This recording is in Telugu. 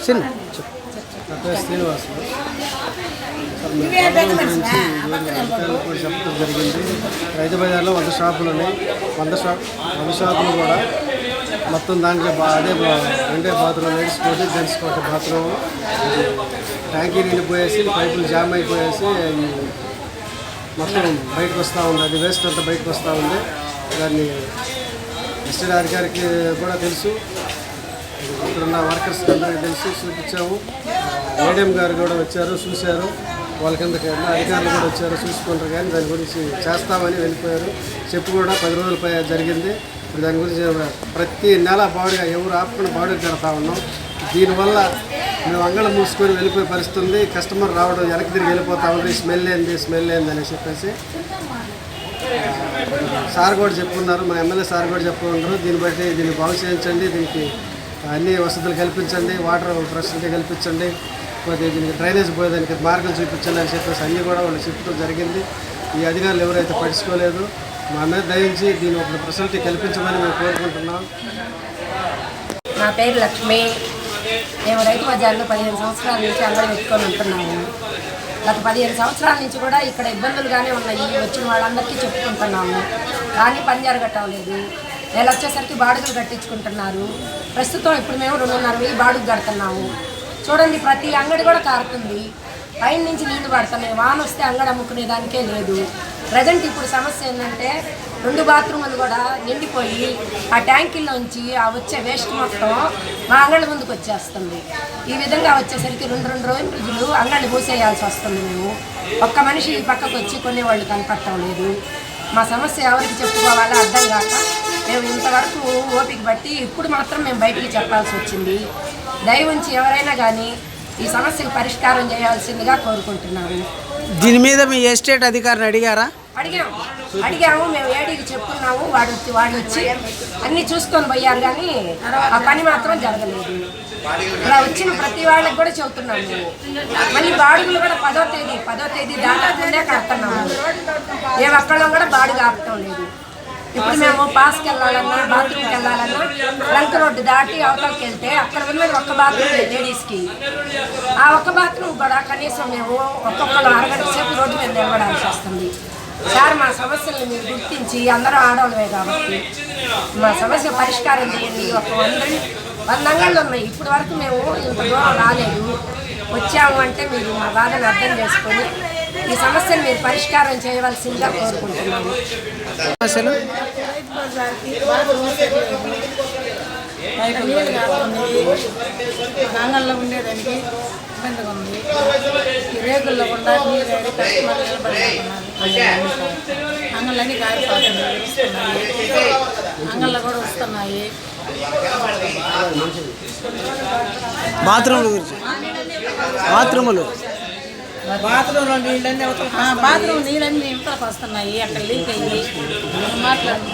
చిన్న నా పేరు శ్రీనివాసులు. గురించి అధికారులు కూడా చెప్పడం జరిగింది. రైతు బజార్లో 100 షాపులు ఉన్నాయి. 100 షాపులు కూడా మొత్తం దాంట్లో అదే 2 బాత్రూమ్, లేడీస్ కోటి, జెంట్స్ కోటి బాత్రూమ్. ట్యాంకీ నిండిపోయేసి పైపులు జామ్ అయిపోయేసి మొత్తం బయటకు వస్తూ ఉంది. అది వేస్ట్ అంతా బయటకు వస్తూ ఉంది. దాన్ని ఎస్టీడీ అధికారికి కూడా తెలుసు, ఇక్కడున్న వర్కర్స్ అందరికీ తెలిసి చూపించాము. ఏడీఎం గారు కూడా వచ్చారు, చూశారు. వాళ్ళ కిందకి అధికారులు కూడా వచ్చారు, చూసుకుంటారు. కానీ దాని గురించి చేస్తామని వెళ్ళిపోయారు. చెప్పు కూడా 10 రోజులపై జరిగింది. ఇప్పుడు దాని గురించి ప్రతి నెల బాడుగా ఎవరు ఆపుకుని బాడుగ కడతా ఉన్నాం. దీనివల్ల మేము అంగళం మూసుకొని వెళ్ళిపోయే పరిస్థితి ఉంది. కస్టమర్ రావడం వెనక్కి తిరిగి వెళ్ళిపోతా ఉంది. స్మెల్ ఏంది అని చెప్పేసి సార్ కూడా చెప్పుకున్నారు, మా ఎమ్మెల్యే సార్ కూడా చెప్పుకున్నారు. దీన్ని బాగు చేయించండి, దీనికి అన్ని వసతులు కల్పించండి, వాటర్ ఫెసిలిటీ కల్పించండి, దీనికి డ్రైనేజ్ పోయేదానికి మార్గం చూపించండి అని చెప్పేసి అన్నీ కూడా వాళ్ళు చెప్పడం జరిగింది. ఈ అధికారులు ఎవరైతే పట్టించుకోలేదు, మా మీద దయించి దీని ఒక ఫెసిలిటీ కల్పించమని మేము కోరుకుంటున్నాం. నా పేరు లక్ష్మి. మేము రైతు బజార్లో 15 సంవత్సరాల నుంచి అంగడి పెట్టుకొని ఉంటున్నాము. గత 15 సంవత్సరాల నుంచి కూడా ఇక్కడ ఇబ్బందులుగానే ఉన్నాయి. వచ్చిన వాళ్ళందరికీ చెప్పుకుంటున్నాము, కానీ పని జరగటం. నెల వచ్చేసరికి బాడుగలు కట్టించుకుంటున్నారు. ప్రస్తుతం ఇప్పుడు మేము 2.5 బాడుగు కడుతున్నాము. చూడండి, ప్రతి అంగడి కూడా కారుతుంది. పైన నుంచి నీళ్లు పడుతున్నాయి. వాన వస్తే అంగడి అమ్ముకునే దానికే లేదు. ప్రజెంట్ ఇప్పుడు సమస్య ఏంటంటే 2 బాత్రూములు కూడా నిండిపోయి ఆ ట్యాంకీల్లోంచి ఆ వచ్చే వేస్ట్ మొత్తం మా అంగడి ముందుకు వచ్చేస్తుంది. ఈ విధంగా వచ్చేసరికి 2 రోజులు అంగడి మూసేయాల్సి వస్తుంది. మేము ఒక్క మనిషి ఈ పక్కకు వచ్చి కొనేవాళ్ళు కనపడటం లేదు. మా సమస్య ఎవరికి చెప్పుకోవాలో అర్థం కాక మేము ఇంతవరకు ఓపిక బట్టి ఇప్పుడు మాత్రం మేము బయటికి చెప్పాల్సి వచ్చింది. దయ ఉంచి ఎవరైనా కానీ ఈ సమస్యకు పరిష్కారం చేయాల్సిందిగా కోరుకుంటున్నాము. దీని మీద మీ ఎస్టేట్ అధికారిని అడిగారా? అడిగాము. మేము ఏడీకి చెప్పుకున్నాము. వాళ్ళు వచ్చి అన్నీ చూసుకొని పోయారు, కానీ ఆ పని మాత్రం జరగలేదు. ఇలా వచ్చిన ప్రతి వాళ్ళకి కూడా చెబుతున్నాము. మళ్ళీ బాడుగులు కూడా 10వ తేదీ దాటకుండే కడుతున్నాము. ఏ ఒక్కళ్ళం కూడా బాడుగు ఆపటం లేదు. ఇప్పుడు మేము పాస్కి వెళ్ళాలన్నా, బాత్రూమ్కి వెళ్ళాలన్నా లంక రోడ్డు దాటి అవతలకి వెళ్తే అక్కడ ఉన్నది ఒక్క బాత్రూమ్ లేడీస్కి. ఆ ఒక్క బాత్రూమ్ కూడా కనీసం మేము ఒక్కొక్కరు అరగంట సేపు రోడ్డు మీద నిలబడాల్సి వస్తుంది. సార్, మా సమస్యలను మీరు గుర్తించి, అందరూ ఆడవాళ్ళమే కాబట్టి మా సమస్య పరిష్కారం చేయండి. ఒక 100 అంగళ్ళు ఉన్నాయి. ఇప్పటి వరకు మేము ఇంత దూరం రాలేదు. వచ్చాము అంటే మీరు మా బాధను అర్థం చేసుకొని ఈ సమస్యను మీరు పరిష్కారం చేయవలసిందిగా కోరుకుంటున్నాము. అంగల్లో ఉండేదానికి ఇబ్బందిగా ఉంది. రేగుల్లో కూడా నీళ్ళు కస్టమర్లు నిలబడుతున్నారు. అంగళ్ళన్నీ కారిపోతున్నాయి, అంగల్లో కూడా వస్తున్నాయి. బాత్రూమ్ల గురించి బాత్రూమ్ నీళ్ళన్నీ ఇంతకు వస్తున్నాయి. అక్కడ లీక్ అయ్యి మాట్లాడు.